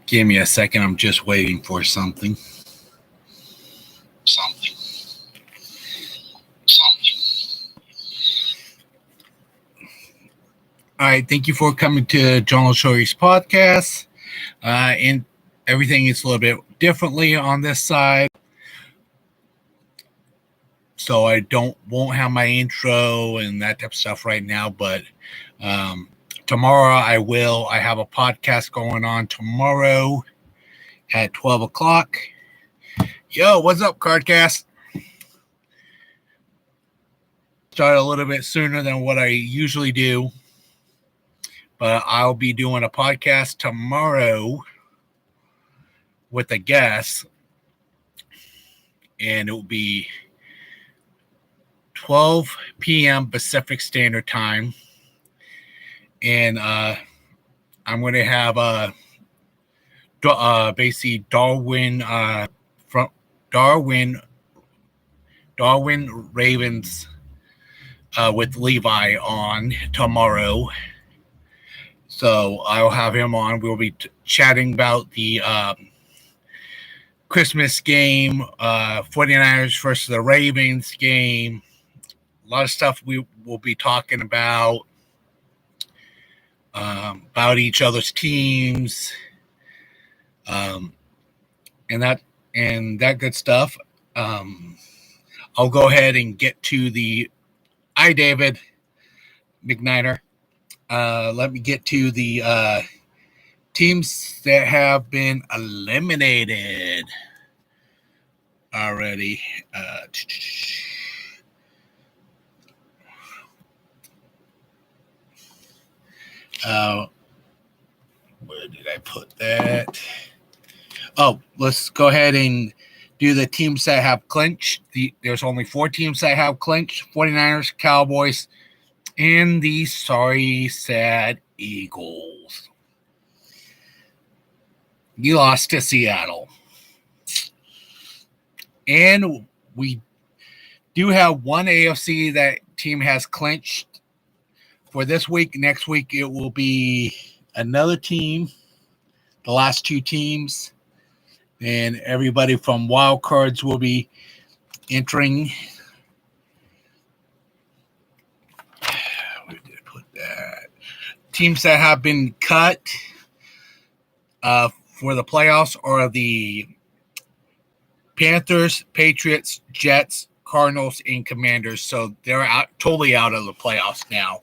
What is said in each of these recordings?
Give me a second. I'm just waiting for something. All right. Thank you for coming to John Shorey's podcast. And everything is a little bit differently on this side. So I won't have my intro and that type of stuff right now, but tomorrow I will. I have a podcast going on tomorrow at 12 o'clock. Yo, what's up, Cardcast? Start a little bit sooner than what I usually do, but I'll be doing a podcast tomorrow with a guest, and it will be 12 p.m. Pacific Standard Time. And I'm going to have basically Darwin from Darwin Ravens with Levi on tomorrow. So I'll have him on. We'll be chatting about the Christmas game, 49ers versus the Ravens game. A lot of stuff we will be talking about each other's teams, and that good stuff. I'll go ahead and get to the David McNiner. Let me get to the teams that have been eliminated already. Where did I put that? Oh, let's go ahead and do the teams that have clinched. There's only 4 teams that have clinched: 49ers, Cowboys, and the sorry, sad Eagles. You lost to Seattle. And we do have one AFC that team has clinched for this week. Next week, it will be another team, the last 2 teams, and everybody from wild cards will be entering. Where did I put that? Teams that have been cut for the playoffs are the Panthers, Patriots, Jets, Cardinals, and Commanders. So they're totally out of the playoffs now.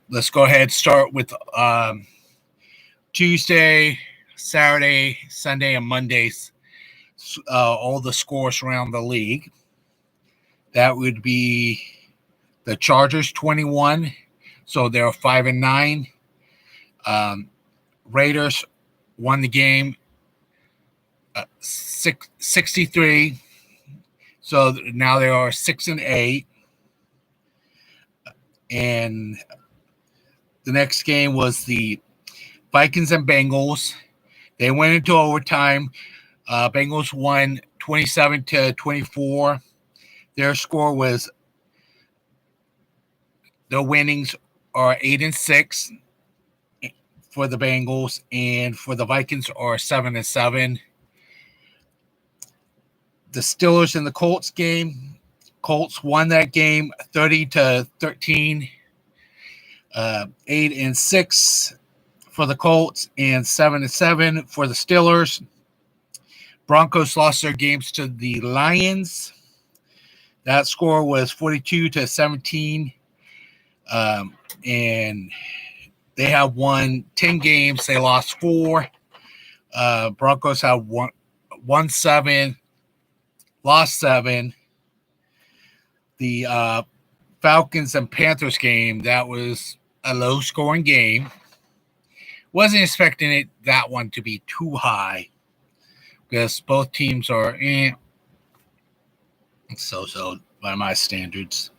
Let's go ahead and start with Tuesday, Saturday, Sunday, and Mondays. All the scores around the league. That would be the Chargers 21, so they're 5-9. Raiders won the game 63, so now they are 6-8. And the next game was the Vikings and Bengals. They went into overtime. Bengals won 27-24. Their score was, their winnings are 8-6 for the Bengals, and for the Vikings are 7-7. The Steelers and the Colts game. Colts won that game 30-13. 8-6 for the Colts and 7-7 for the Steelers. Broncos lost their games to the Lions. That score was 42-17. And they have won 10 games. They lost 4. Broncos have won 7, lost 7. The Falcons and Panthers game, that was a low-scoring game. Wasn't expecting that one to be too high because both teams are so by my standards.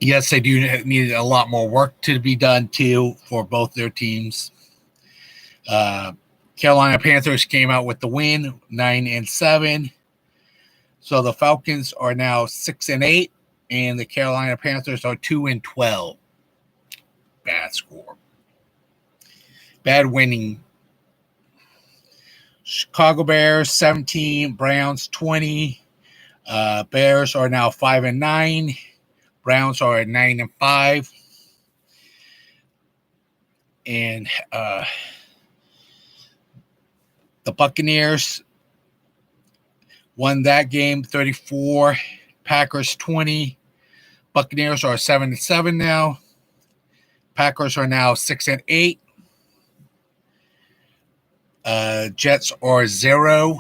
Yes, they do need a lot more work to be done too for both their teams. Carolina Panthers came out with the win, 9-7. So the Falcons are now 6-8, and the Carolina Panthers are 2-12. Bad score. Bad winning. Chicago Bears 17, Browns 20. Bears are now 5-9. Browns are at 9-5. And the Buccaneers won that game 34. Packers 20. Buccaneers are 7-7 now. Packers are now 6-8. Jets are 0.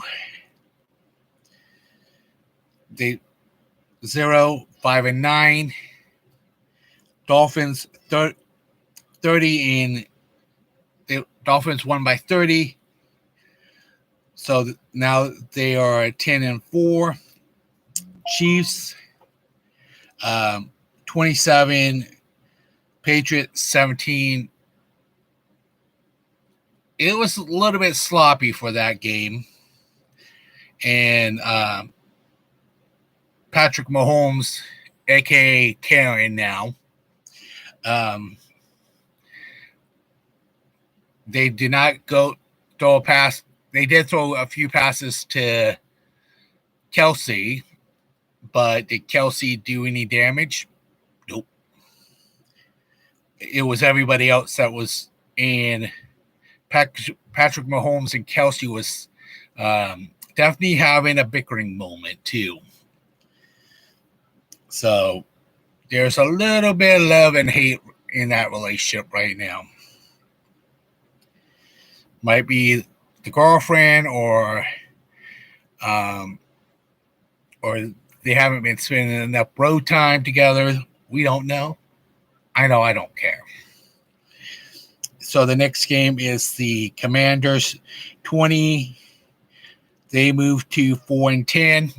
They 5-9. Dolphins 30, and the Dolphins won by 30. So now they are 10-4. Chiefs 27. Patriots 17. It was a little bit sloppy for that game. And Patrick Mahomes, a.k.a. Karen now, they did not throw a pass. They did throw a few passes to Kelsey, but did Kelsey do any damage? Nope. It was everybody else that was in. Patrick Mahomes and Kelsey was definitely having a bickering moment too. So there's a little bit of love and hate in that relationship right now. Might be the girlfriend or they haven't been spending enough road time together. We don't know. I know I don't care. So the next game is the Commanders 20. They moved to 4-10.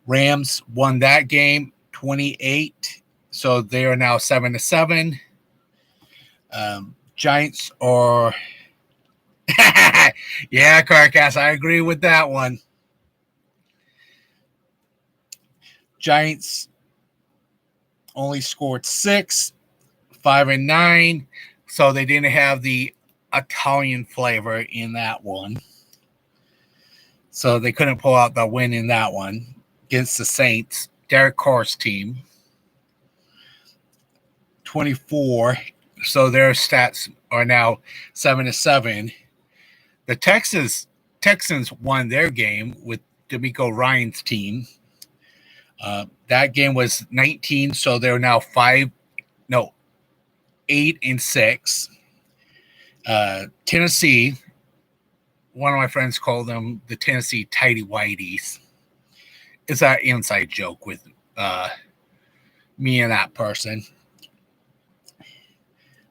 Rams won that game 28. So they are now 7-7. Giants are yeah, Carcass, I agree with that one. Giants only scored 6, 5-9. So they didn't have the Italian flavor in that one. So they couldn't pull out the win in that one against the Saints. Derek Carr's team. 24. So their stats are now 7-7. The Texans won their game with DeMeco Ryans' team. That game was 19, so they're now 8-6. Tennessee, one of my friends called them the Tennessee Tidy Whiteys. It's an inside joke with me and that person.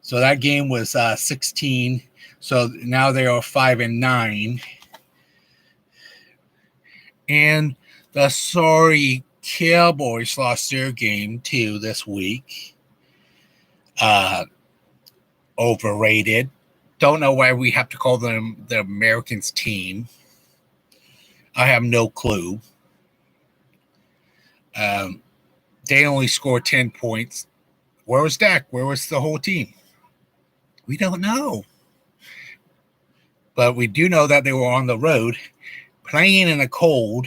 So that game was 16. So now they are 5-9. And the sorry Cowboys lost their game too this week. Overrated. Don't know why we have to call them the Americans team. I have no clue. They only scored 10 points. Where was Dak? Where was the whole team? We don't know. But we do know that they were on the road playing in the cold,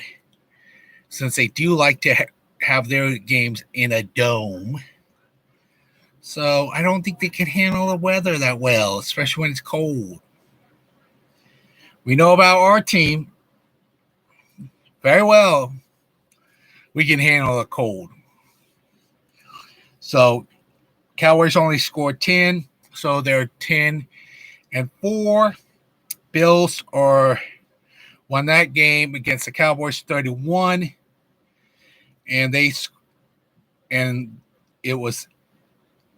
since they do like to have their games in a dome. So I don't think they can handle the weather that well, especially when it's cold. We know about our team very well. We can handle the cold. So Cowboys only scored 10, so they're 10-4. Bills won that game against the Cowboys 31, and it was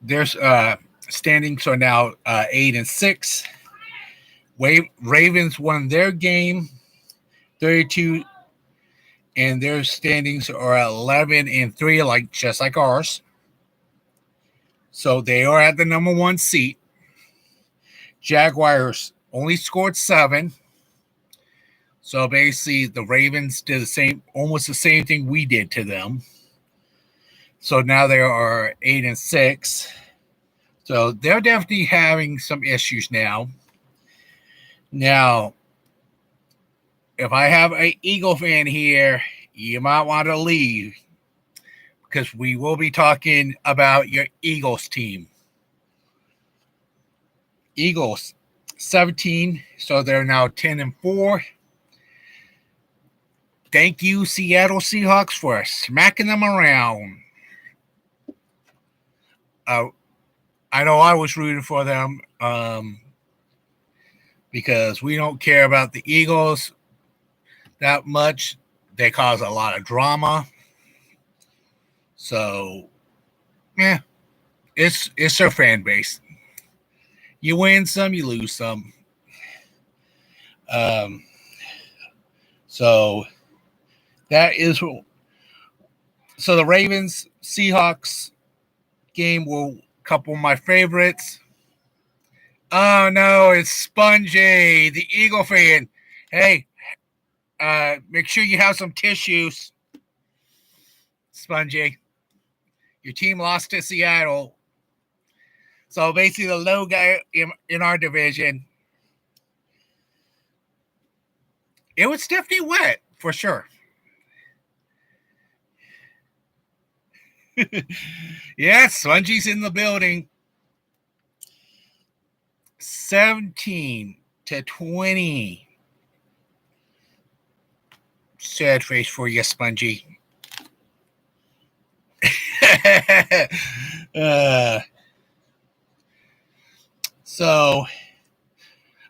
their standings are now 8-6. Ravens won their game 32, and their standings are 11-3, just like ours. So they are at the number 1 seat. Jaguars only scored 7. So basically, the Ravens did almost the same thing we did to them. So now they are 8-6. So they're definitely having some issues now. Now, if I have an Eagle fan here, you might want to leave because we will be talking about your Eagles team. Eagles 17, so they're now 10-4. Thank you, Seattle Seahawks, for smacking them around. I know I was rooting for them because we don't care about the Eagles that much. They cause a lot of drama. So, yeah, it's their fan base. You win some, you lose some. So that is so the Ravens Seahawks game were a couple of my favorites. Oh no, it's Spongy, the Eagle fan. Hey, make sure you have some tissues, Spongy. Your team lost to Seattle. So basically the low guy in our division. It was definitely wet, for sure. Yes, Spongy's in the building. 17-20. Sad face for you, Spongy. So,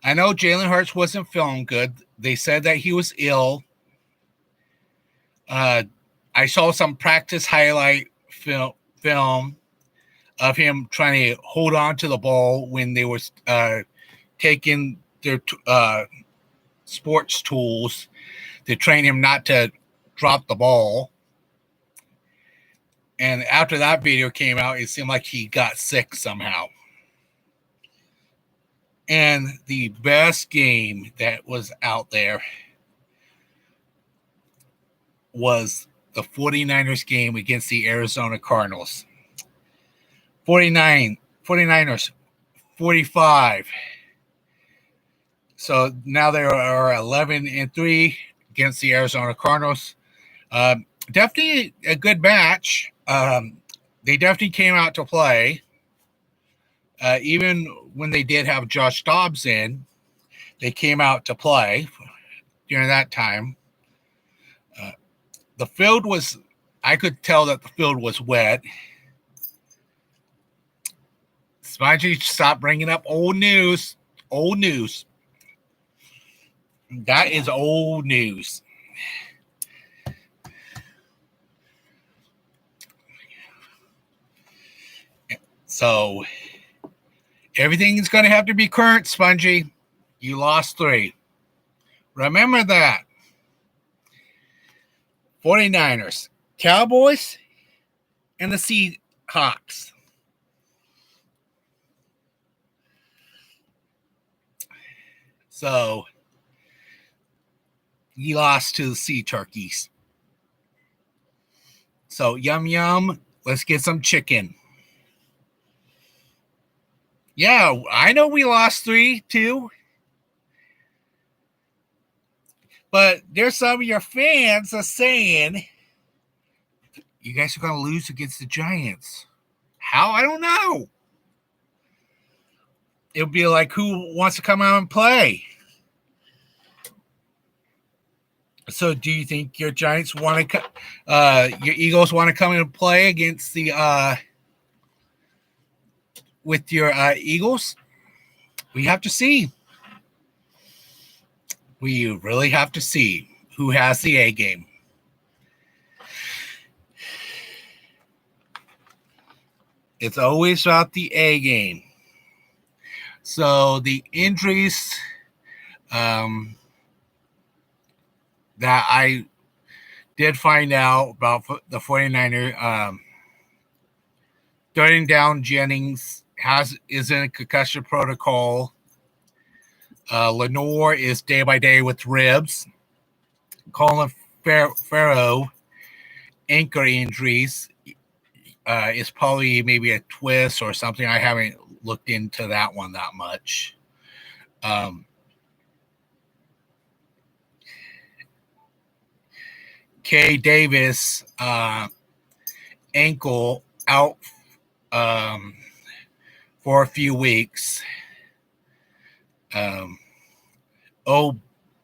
I know Jalen Hurts wasn't feeling good. They said that he was ill. I saw some practice highlight film of him trying to hold on to the ball when they were taking their sports tools to train him not to drop the ball. And after that video came out, it seemed like he got sick somehow. And the best game that was out there was the 49ers game against the Arizona Cardinals. 49ers, 45. So now they are 11-3 against the Arizona Cardinals. Definitely a good match. They definitely came out to play. Even when they did have Josh Dobbs in, they came out to play during that time. The field was, I could tell that the field was wet. Spongy, stop bringing up old news. Old news. That is old news. So everything is going to have to be current, Spongy. You lost 3. Remember that. 49ers, Cowboys, and the Seahawks. So you lost to the Sea Turkeys. So yum yum. Let's get some chicken. Yeah, I know we lost 3 too. But there's some of your fans are saying you guys are going to lose against the Giants. How? I don't know. It'll be like, who wants to come out and play? So do you think your Giants want to your Eagles want to come and play against the with your Eagles? We have to see. We really have to see who has the A game. It's always about the A game. So the injuries that I did find out about the 49er, starting down Jennings is in a concussion protocol. Lenore is day by day with ribs. Colin Farrow, ankle injuries. It's probably maybe a twist or something. I haven't looked into that one that much. Kay Davis ankle out for a few weeks.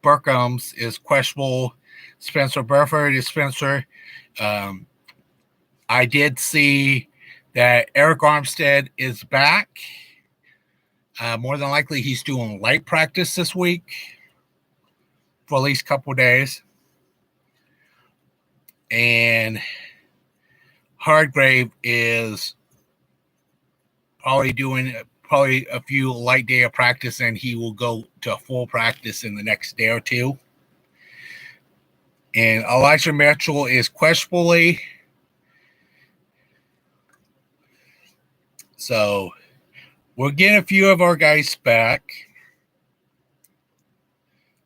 Burkham's is questionable. Spencer Burford is Spencer. I did see that Eric Armstead is back. More than likely, he's doing light practice this week for at least a couple of days. And Hardgrave is probably doing a few light day of practice, and he will go to full practice in the next day or two. And Elijah Mitchell is questionably. So we're getting a few of our guys back.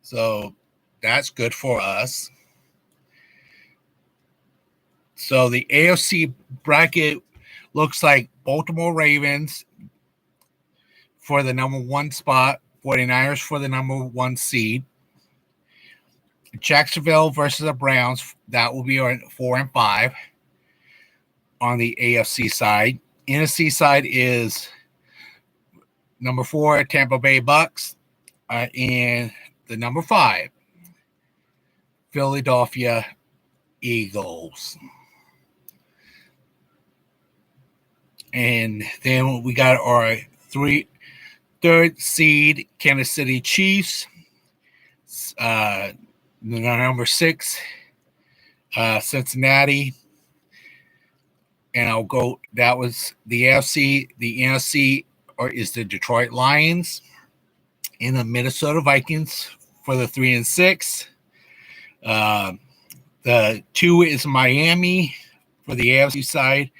So that's good for us. So the AFC bracket looks like Baltimore Ravens for the number 1 spot, 49ers for the number 1 seed. Jacksonville versus the Browns, that will be on 4 and 5 on the AFC side. NFC side is number 4, Tampa Bay Bucks, and the number 5, Philadelphia Eagles. And then we got our third seed, Kansas City Chiefs. Number 6, Cincinnati. And I'll go, that was the AFC. The NFC is the Detroit Lions and the Minnesota Vikings for the 3 and 6. The 2 is Miami for the AFC side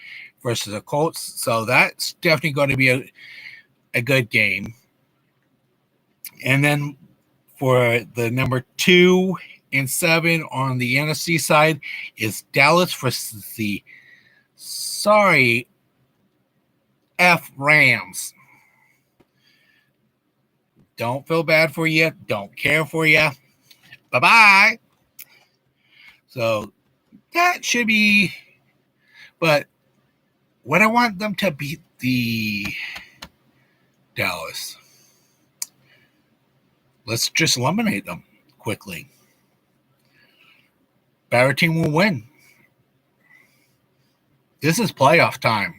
versus the Colts. So that's definitely going to be a good game. And then for the number 2 and 7 on the NFC side is Dallas versus the Rams. Don't feel bad for you. Don't care for you. Bye-bye. So that should be, but what I want them to beat the Dallas. Let's just eliminate them quickly. Better team will win. This is playoff time.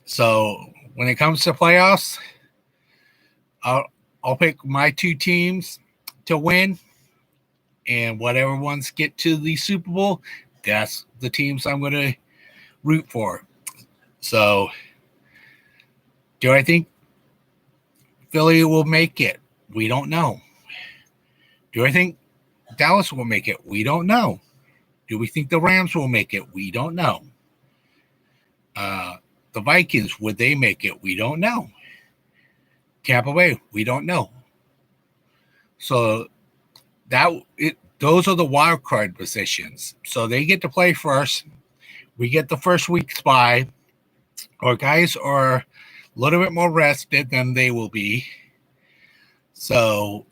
So when it comes to playoffs, I'll pick my 2 teams to win, and whatever ones get to the Super Bowl, that's the teams I'm going to root for. So do I think Philly will make it? We don't know. Do I think Dallas will make it? We don't know. Do we think the Rams will make it? We don't know. The Vikings, would they make it? We don't know. Tampa Bay, we don't know. So those are the wild card positions. So they get to play first. We get the first week's bye. Our guys are a little bit more rested than they will be. So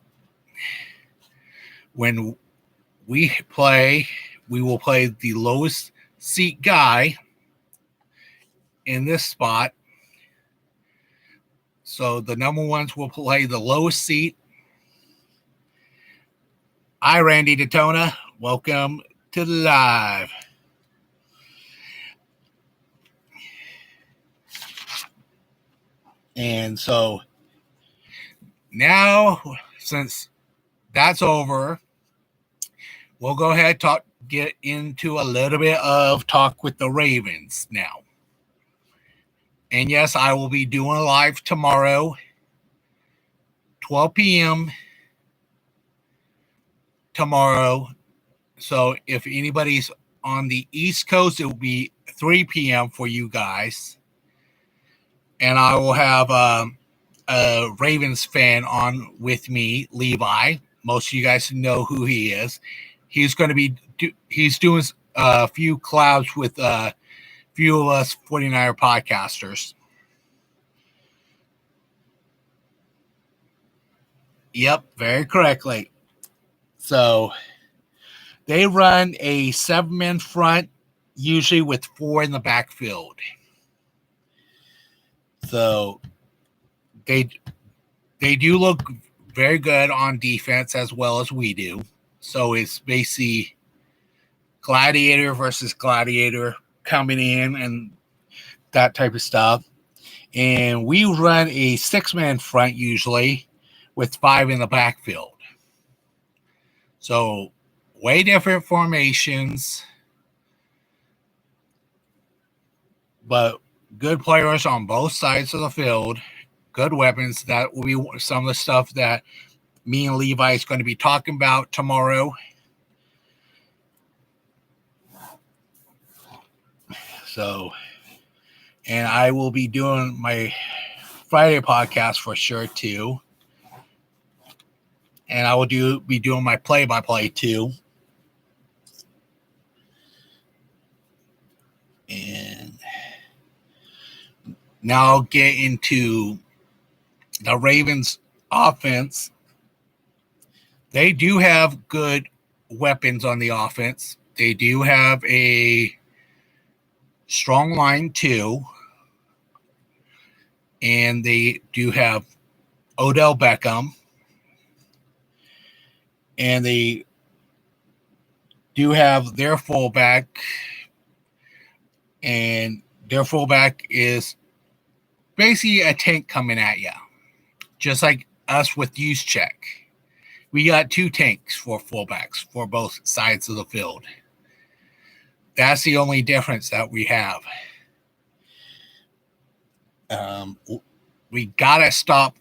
when we will play the lowest seat guy in this spot. So the number 1s will play the lowest seat. Hi, Randy Daytona. Welcome to the live. And so now, since that's over, we'll go ahead and get into a little bit of talk with the Ravens now. And yes, I will be doing a live tomorrow, 12 p.m. tomorrow. So if anybody's on the East Coast, it will be 3 p.m. for you guys. And I will have a Ravens fan on with me, Levi. Most of you guys know who he is. He's going to be he's doing few collabs with a few of us 49er podcasters. Yep, very correctly. So they run a 7-man front, usually with 4 in the backfield. So they do look very good on defense as well as we do. So it's basically gladiator versus gladiator coming in and that type of stuff. And we run a 6-man front usually with 5 in the backfield. So way different formations, but good players on both sides of the field, good weapons. That will be some of the stuff that me and Levi is going to be talking about tomorrow. So, and I will be doing my Friday podcast for sure too. And I will be doing my play-by-play too. And now I'll get into the Ravens offense. They do have good weapons on the offense. They do have a strong line too. And they do have Odell Beckham. And they do have their fullback. And their fullback is basically a tank coming at you. Just like us with Juszczyk. We got 2 tanks for fullbacks for both sides of the field. That's the only difference that we have. We got to stop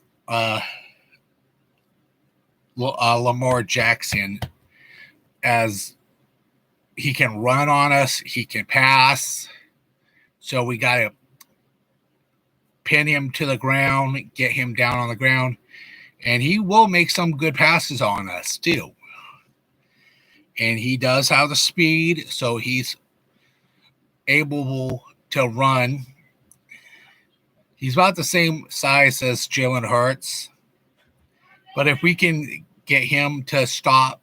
Lamar Jackson, as he can run on us, he can pass. So we got to pin him to the ground, get him down on the ground, and he will make some good passes on us too. And he does have the speed, so he's able to run. He's about the same size as Jalen Hurts. But if we can get him to stop,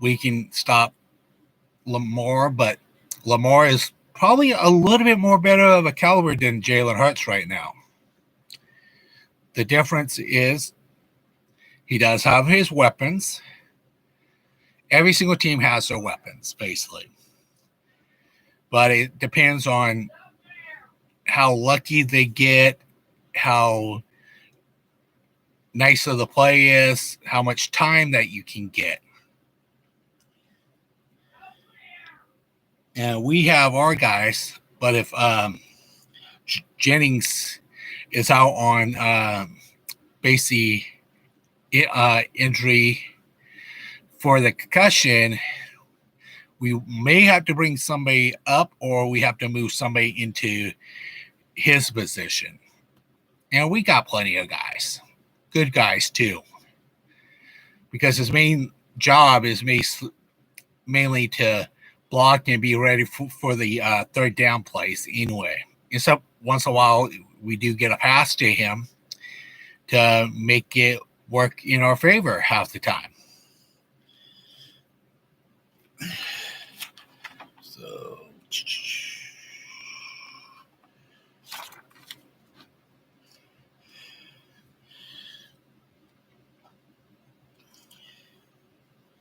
we can stop Lamar. But Lamar is probably a little bit more better of a caliber than Jalen Hurts right now. The difference is he does have his weapons. Every single team has their weapons, basically. But it depends on how lucky they get, how nice of the play is, how much time that you can get. And we have our guys, but if Jennings is out on basically injury for the concussion, we may have to bring somebody up, or we have to move somebody into his position. And we got plenty of guys, good guys too, because his main job is mainly to block and be ready for the third down plays anyway. Except once in a while, we do get a pass to him to make it work in our favor half the time.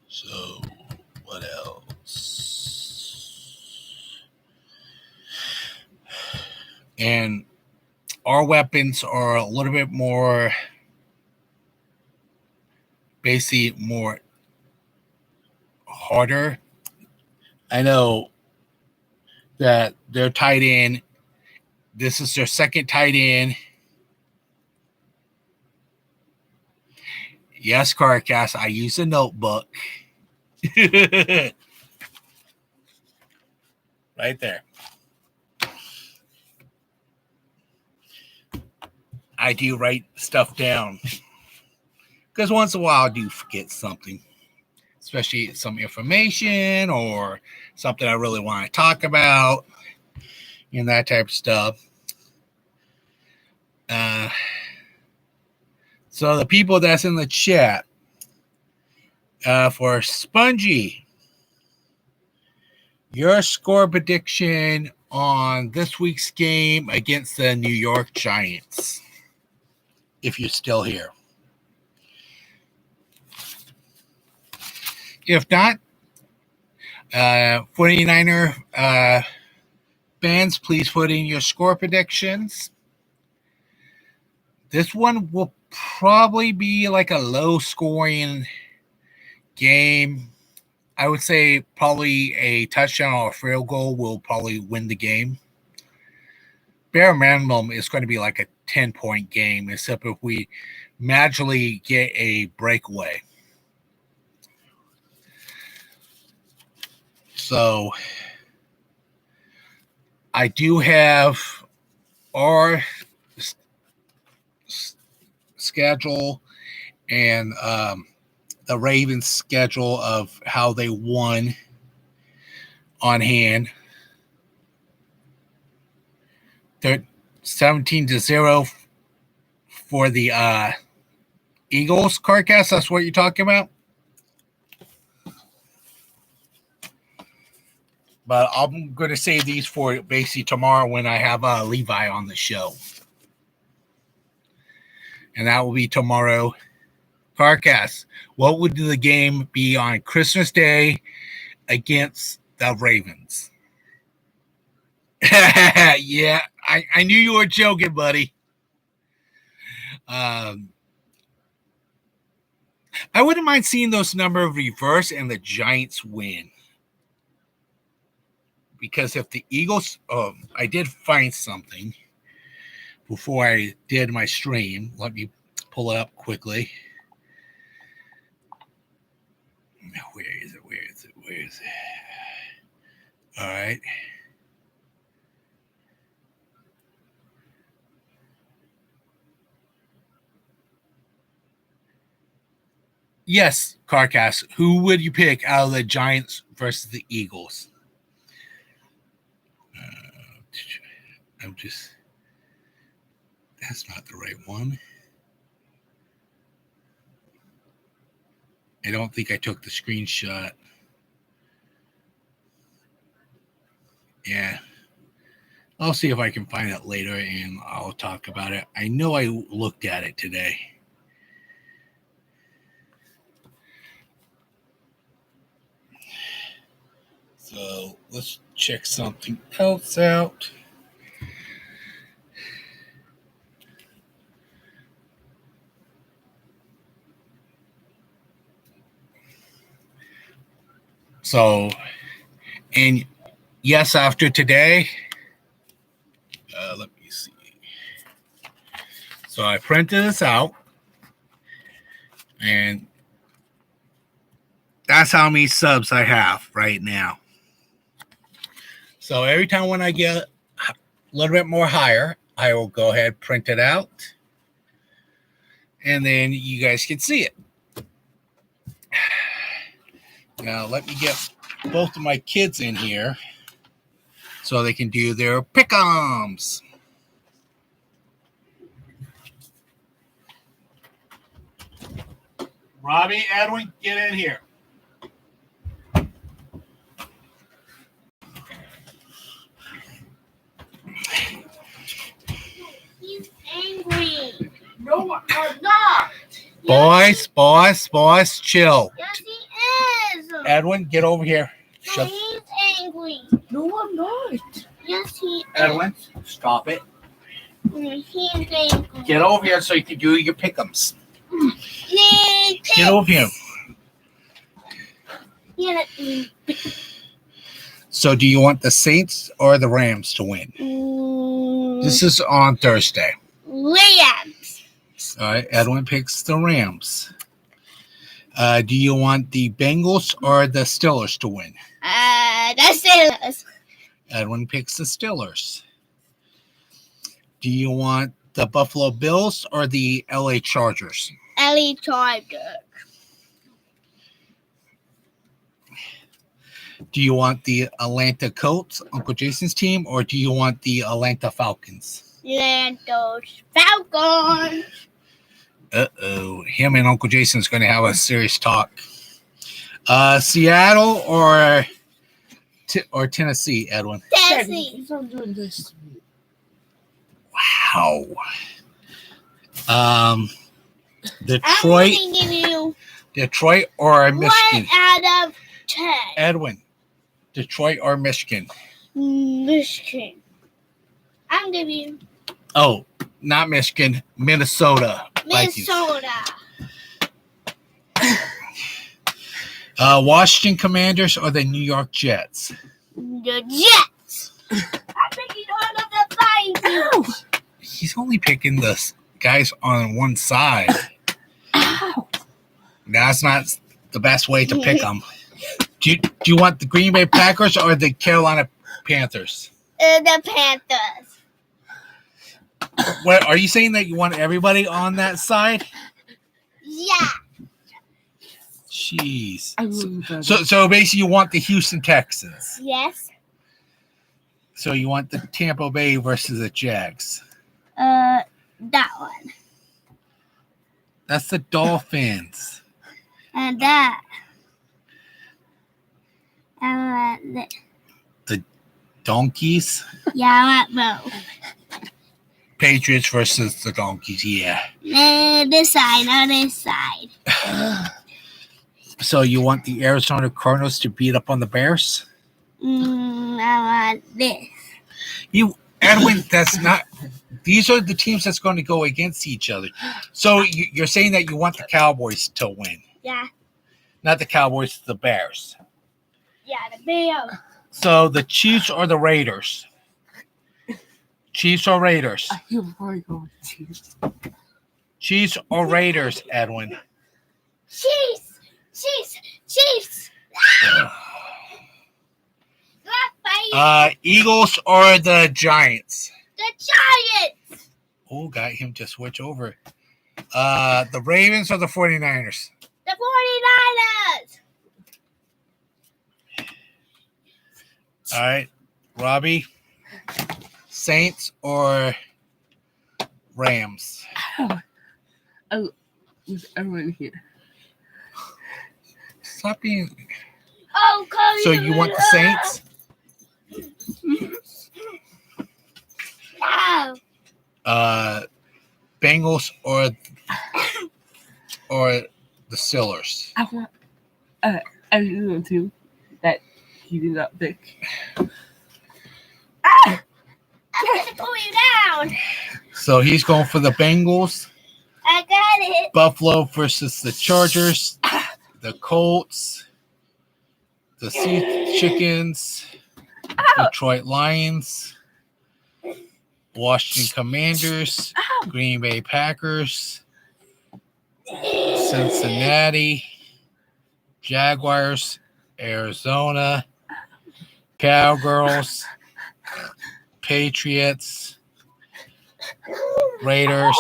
So what else? And our weapons are a little bit more, basically more harder. I know that their tight end, this is their second tight end. Yes, CarCast, I use a notebook. Right there. I do write stuff down, because once in a while I do forget something. especially some information or something I really want to talk about and that type of stuff. So the people that's in the chat, for Spongy, your score prediction on this week's game against the New York Giants, if you're still here. If not, 49er fans, please put in your score predictions. This one will probably be like a low-scoring game. I would say probably a touchdown or a field goal will probably win the game. Bare minimum is going to be like a 10-point game, except if we magically get a breakaway. So I do have our schedule and the Ravens schedule of how they won on hand. They're 17-0 for the Eagles. Carcast, that's what you're talking about? But I'm going to save these for basically tomorrow when I have Levi on the show. And that will be tomorrow. Carcast, what would the game be on Christmas Day against the Ravens? Yeah, I knew you were joking, buddy. I wouldn't mind seeing those numbers reverse and the Giants win. Because if the Eagles, I did find something before I did my stream. Let me pull it up quickly. Where is it? Where is it? Where is it? All right. Yes, Carcast. Who would you pick out of the Giants versus the Eagles? That's not the right one. I don't think I took the screenshot. Yeah. I'll see if I can find it later and I'll talk about it. I know I looked at it today. So let's check something else out. So, and yes, after today, let me see. So I printed this out, and that's how many subs I have right now. So every time when I get a little bit more higher, I will go ahead, print it out, and then you guys can see it. Now, let me get both of my kids in here so they can do their pick-ems. Robbie, Edwin, get in here. He's angry. No, I'm not. Boys, chill. Yes, he is. Edwin, get over here. No, he's angry. No, I'm not. Yes, he is. Edwin, stop it. He's angry. Get over here so you can do your pick-ems. Nick. Get over here. Yeah. So do you want the Saints or the Rams to win? This is on Thursday. Rams. All right, Edwin picks the Rams. Do you want the Bengals or the Steelers to win? The Steelers. Edwin picks the Steelers. Do you want the Buffalo Bills or the LA Chargers? LA Chargers. Do you want the Atlanta Colts, Uncle Jason's team, or do you want the Atlanta Falcons? Landos Falcons. Him and Uncle Jason's going to have a serious talk. Seattle or Tennessee, Edwin? Tennessee. He's not doing this. Wow. I'm Detroit, going to give you Detroit or 1 Michigan? out of 10. Edwin, Detroit or Michigan? Michigan. I'm giving you Oh, not Michigan, Minnesota. Vikings. Minnesota. Washington Commanders or the New York Jets? The Jets. I'm picking one of the Vikings. He's only picking the guys on one side. Ow! That's not the best way to pick them. Do you want the Green Bay Packers or the Carolina Panthers? The Panthers. What are you saying that you want everybody on that side? Yeah. Jeez. I wouldn't do So basically, you want the Houston Texans. Yes. So you want the Tampa Bay versus the Jags. That one. That's the Dolphins. And that. I want Donkeys. Yeah, I want both. Patriots versus the Donkeys. Yeah. This side, on this side. So you want the Arizona Cardinals to beat up on the Bears? I want this. Edwin, that's not. These are the teams that's going to go against each other. So you're saying that you want the Cowboys to win, Yeah. not the Cowboys, the Bears. Yeah, the Bears. So the Chiefs or the Raiders? Chiefs or Raiders? You're probably going Chiefs. Chiefs or Raiders, Edwin? Chiefs. Chiefs. Chiefs. Eagles or the Giants? The Giants. Oh, got him to switch over. The Ravens or the 49ers? The 49ers. All right, Robbie. Saints or Rams? Oh, with everyone here. Stop being. Oh, Cody. So you want the Saints? No. Bengals or the Steelers? I want everyone too that he did not pick. I'm gonna pull you down. So he's going for the Bengals. I got it. Buffalo versus the Chargers. The Colts. The Sea Chickens. Detroit Lions. Washington Commanders. Green Bay Packers. Cincinnati. Jaguars. Arizona. Cowgirls. Patriots. Raiders.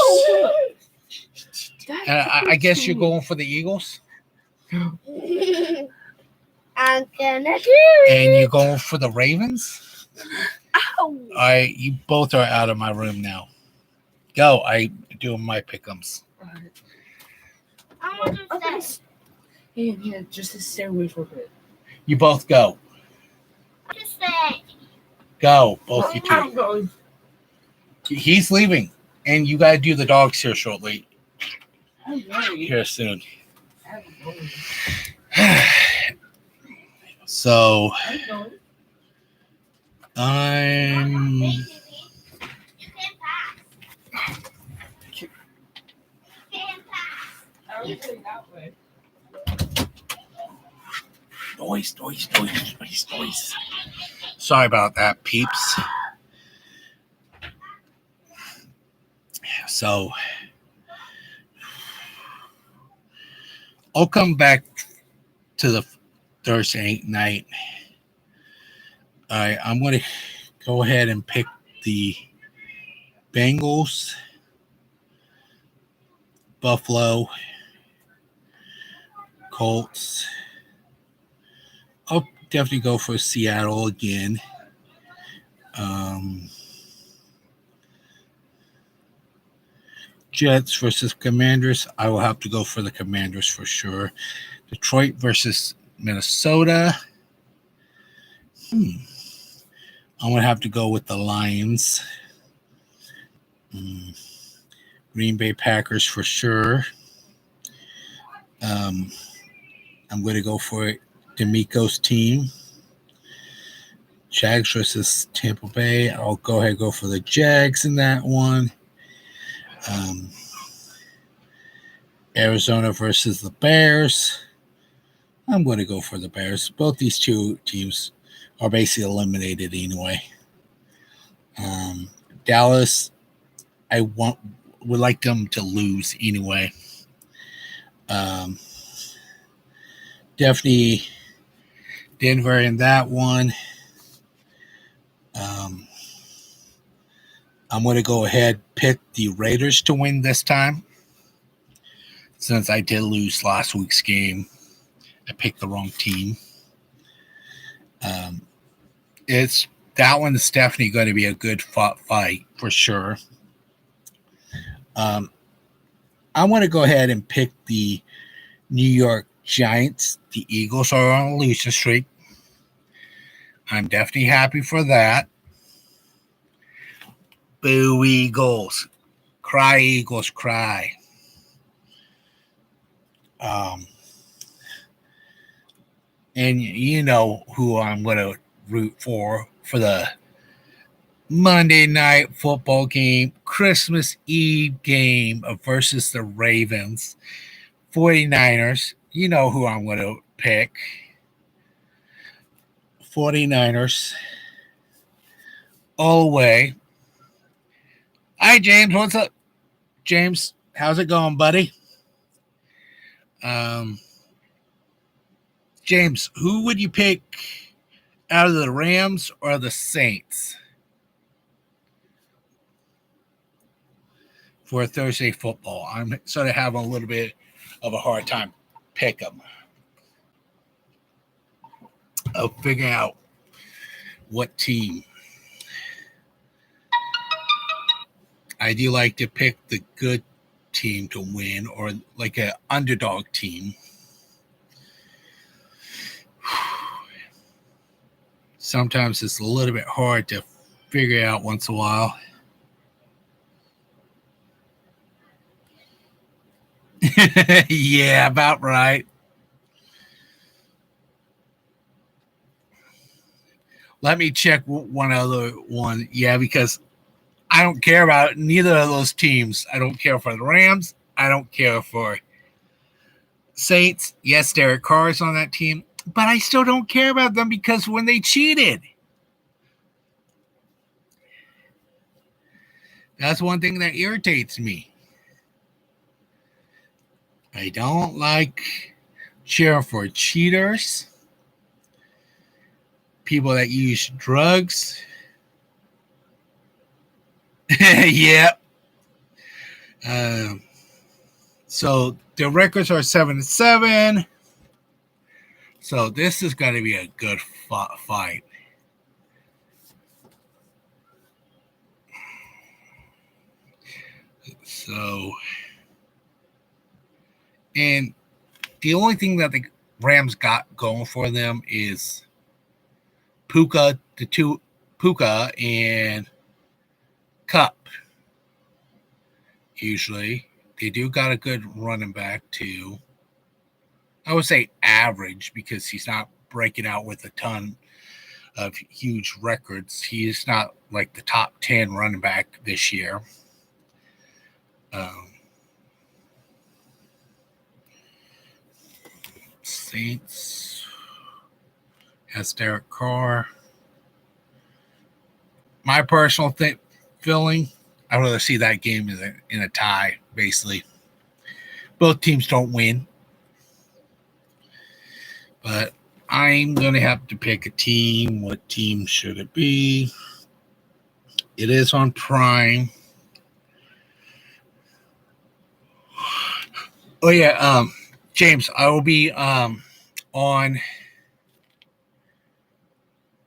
And I guess you're going for the Eagles? I'm gonna do And it. you're going for the Ravens? Ow! You both are out of my room now. Go. I doing my pick'ems. I'm gonna do this. Yeah, just stay away from it. You both go. Just say. Go. Both you two. I'm going. He's leaving. And you gotta do the dogs here shortly. I'm going. Here soon. I'm going. So I'm going. I'm You can't pass. You can't pass. I'm going that way. noise. Sorry about that, peeps. So I'll come back to the Thursday night. All right, I'm going to go ahead and pick the Bengals, Buffalo, Colts. I'll definitely go for Seattle again. Jets versus Commanders. I will have to go for the Commanders for sure. Detroit versus Minnesota. I'm going to have to go with the Lions. Green Bay Packers for sure. I'm going to go for D'Amico's team. Jags versus Tampa Bay. I'll go ahead and go for the Jags in that one. Arizona versus the Bears. I'm going to go for the Bears. Both these two teams are basically eliminated anyway. Dallas, would like them to lose anyway. Definitely Denver in that one. I'm going to go ahead and pick the Raiders to win this time. Since I did lose last week's game, I picked the wrong team. That one's definitely going to be a good fight for sure. I want to go ahead and pick the New York Giants. The Eagles are on a losing streak. I'm definitely happy for that. Boo Eagles. Cry Eagles, cry. And you know who I'm going to root for the Monday night football game, Christmas Eve game versus the Ravens. 49ers. You know who I'm going to pick. 49ers. All the way. Hi, James. What's up? James, how's it going, buddy? James, who would you pick out of the Rams or the Saints for Thursday football? I'm sort of having a little bit of a hard time pick them. Of figuring out what team. I do like to pick the good team to win or like an underdog team. Sometimes it's a little bit hard to figure out once in a while. Yeah, about right. Let me check one other one. Yeah, because I don't care about neither of those teams. I don't care for the Rams. I don't care for Saints. Yes, Derek Carr is on that team, but I still don't care about them because when they cheated. That's one thing that irritates me. I don't like cheering for cheaters, people that use drugs. Yep. So the records are 7-7. So this is going to be a good fight. So, and the only thing that the Rams got going for them is Puka and Cup. Usually, they do got a good running back too. I would say average because he's not breaking out with a ton of huge records. He's not like the top 10 running back this year. Saints has Derek Carr. My personal feeling, I'd rather see that game in a tie, basically. Both teams don't win. But I'm going to have to pick a team. What team should it be? It is on Prime. Oh, yeah. James, I will be on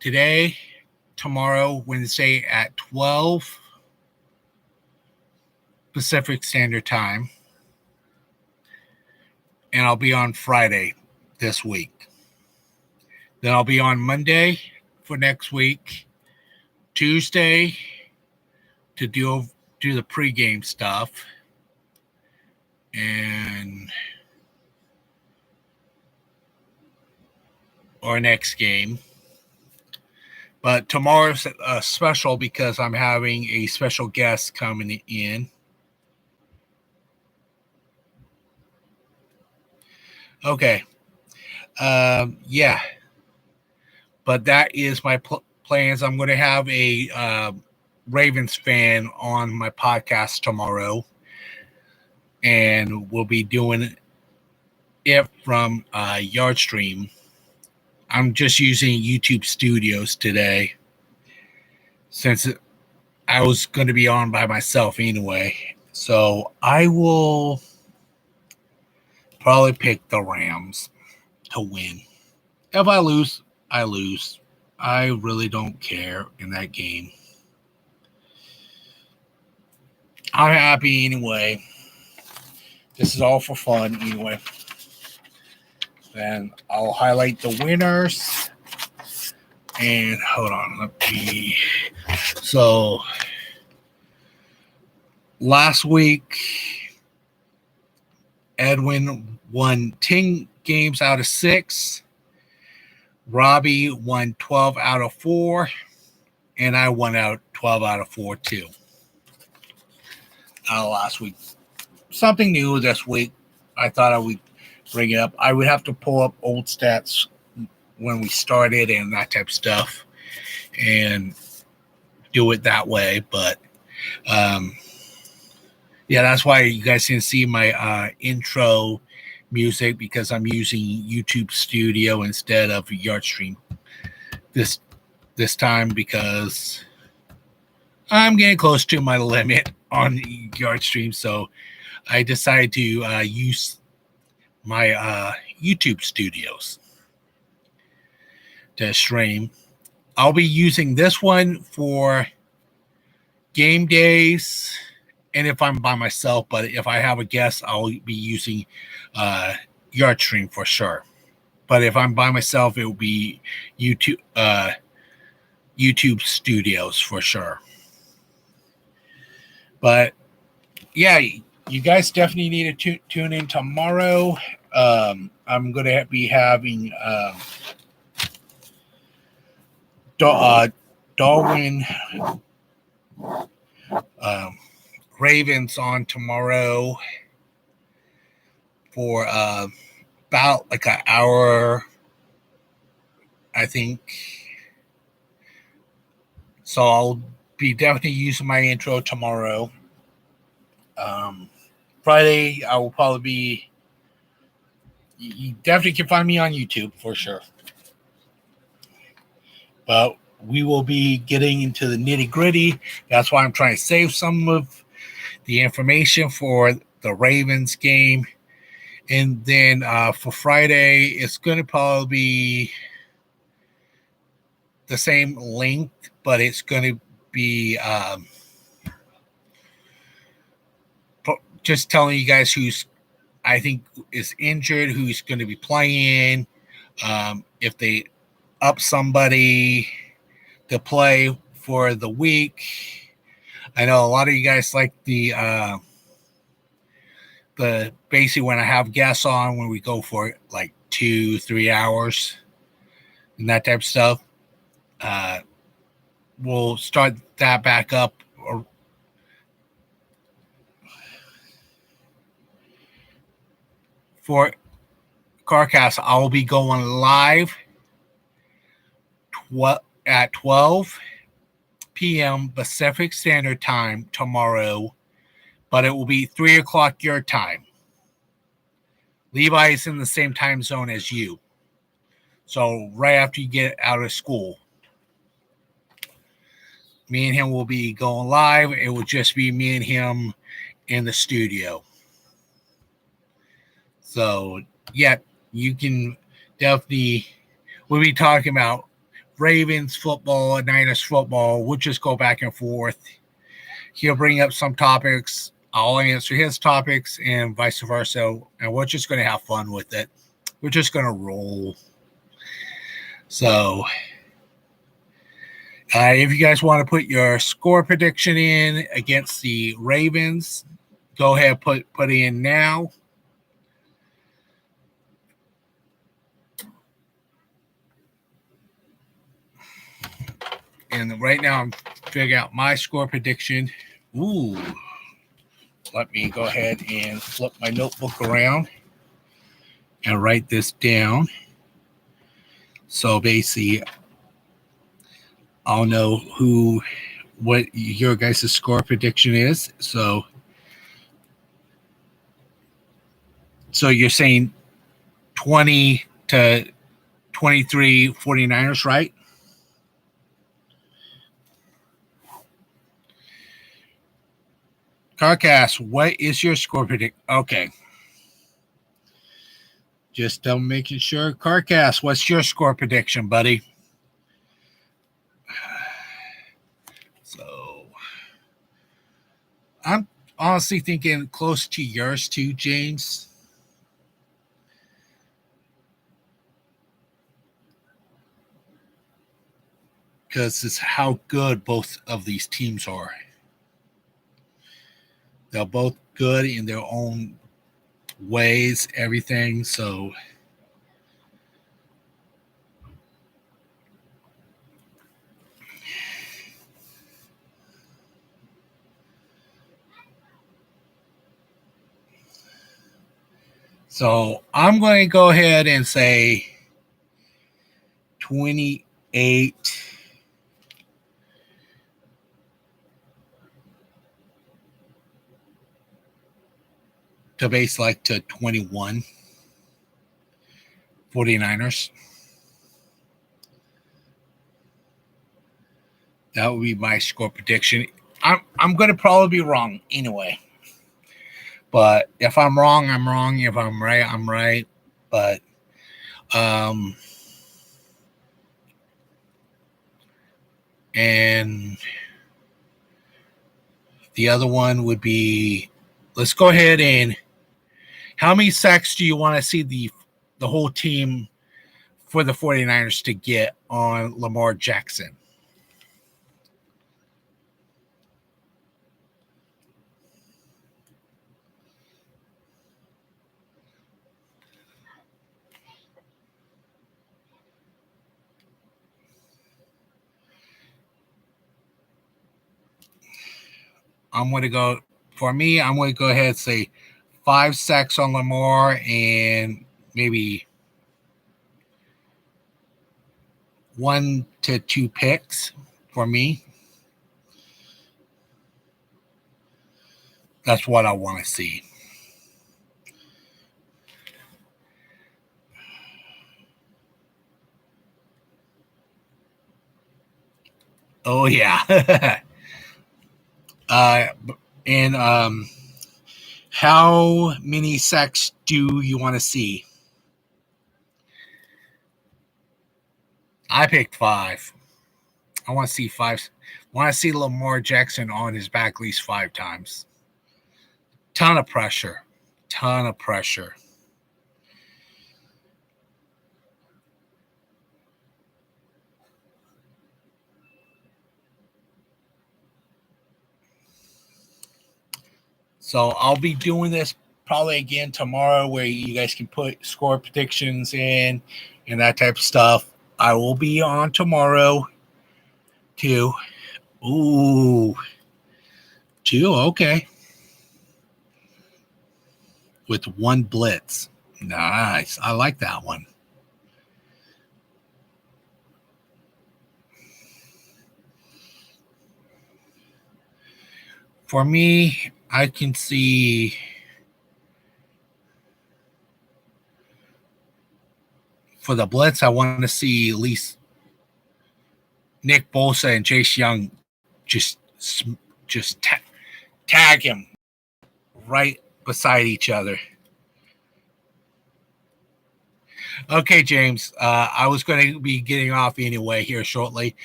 today, tomorrow, Wednesday at 12 Pacific Standard Time. And I'll be on Friday this week. Then I'll be on Monday for next week, Tuesday to do the pregame stuff, and our next game. But tomorrow's special because I'm having a special guest coming in. Okay. Yeah. But that is my plans. I'm going to have a Ravens fan on my podcast tomorrow. And we'll be doing it from Yardstream. I'm just using YouTube Studios today since I was going to be on by myself anyway. So I will probably pick the Rams to win. If I lose, I lose. I really don't care in that game. I'm happy anyway. This is all for fun anyway. Then I'll highlight the winners. And hold on, let me. So last week, Edwin won 10 games out of 6. Robbie won 12 out of 4. And I won out 12 out of 4 too. Last week. Something new this week. I thought I would bring it up. I would have to pull up old stats when we started and that type of stuff and do it that way. But yeah, that's why you guys can see my intro music, because I'm using YouTube Studio instead of Yardstream this time, because I'm getting close to my limit on Yardstream. So I decided to use my YouTube Studios to stream. I'll be using this one for game days and if I'm by myself, but if I have a guest, I'll be using Yardstream for sure. But if I'm by myself, it will be YouTube Studios for sure. But yeah, you guys definitely need to tune in tomorrow. I'm going to be having Darwin Ravens on tomorrow for about like an hour, I think. So I'll be definitely using my intro tomorrow. Friday, I will probably be. You definitely can find me on YouTube for sure. But we will be getting into the nitty gritty. That's why I'm trying to save some of the information for the Ravens game. And then for Friday, it's going to probably be the same length, but it's going to be just telling you guys who's, I think, is injured, who's going to be playing, if they up somebody to play for the week. I know a lot of you guys like the basically when I have guests on, when we go for like 2-3 hours and that type of stuff. We'll start that back up. For CarCast, I'll be going live at 12 p.m. Pacific Standard Time tomorrow, but it will be 3 o'clock your time. Levi is in the same time zone as you. So right after you get out of school, me and him will be going live. It will just be me and him in the studio. So, yeah, you can definitely, we'll be talking about Ravens football and Niners football. We'll just go back and forth. He'll bring up some topics. I'll answer his topics and vice versa. And we're just going to have fun with it. We're just going to roll. So if you guys want to put your score prediction in against the Ravens, go ahead, put it in now. And right now I'm figuring out my score prediction. Ooh. Let me go ahead and flip my notebook around and write this down. So basically, I'll know what your guys' score prediction is. So you're saying 20 to 23 49ers, right? Carcass, what is your score prediction? Okay. Just making sure. Carcass, what's your score prediction, buddy? So I'm honestly thinking close to yours too, James. Because it's how good both of these teams are. They're both good in their own ways, everything. So I'm going to go ahead and say 28 to base like to 21 49ers. That would be my score prediction. I'm going to probably be wrong anyway. But if I'm wrong, I'm wrong. If I'm right, I'm right. But and the other one would be, let's go ahead and, how many sacks do you want to see the whole team for the 49ers to get on Lamar Jackson? I'm going to go ahead and say 5 sacks on Lamar and maybe 1 to 2 picks for me. That's what I want to see. Oh, yeah. And how many sacks do you want to see? I picked 5. I want to see 5. I want to see Lamar Jackson on his back at least 5 times. Ton of pressure. So I'll be doing this probably again tomorrow where you guys can put score predictions in and that type of stuff. I will be on tomorrow too. Ooh. 2, okay. With 1 blitz. Nice. I like that one. For me, I can see for the blitz, I want to see at least Nick Bosa and Chase Young just tag him right beside each other. Okay, James. I was going to be getting off anyway here shortly.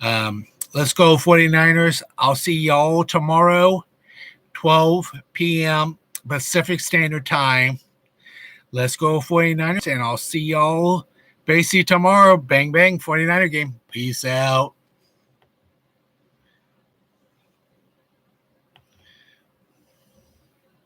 Let's go 49ers. I'll see y'all tomorrow, 12 p.m. Pacific Standard Time. Let's go 49ers, and I'll see y'all basically tomorrow. Bang, bang, 49er game. Peace out.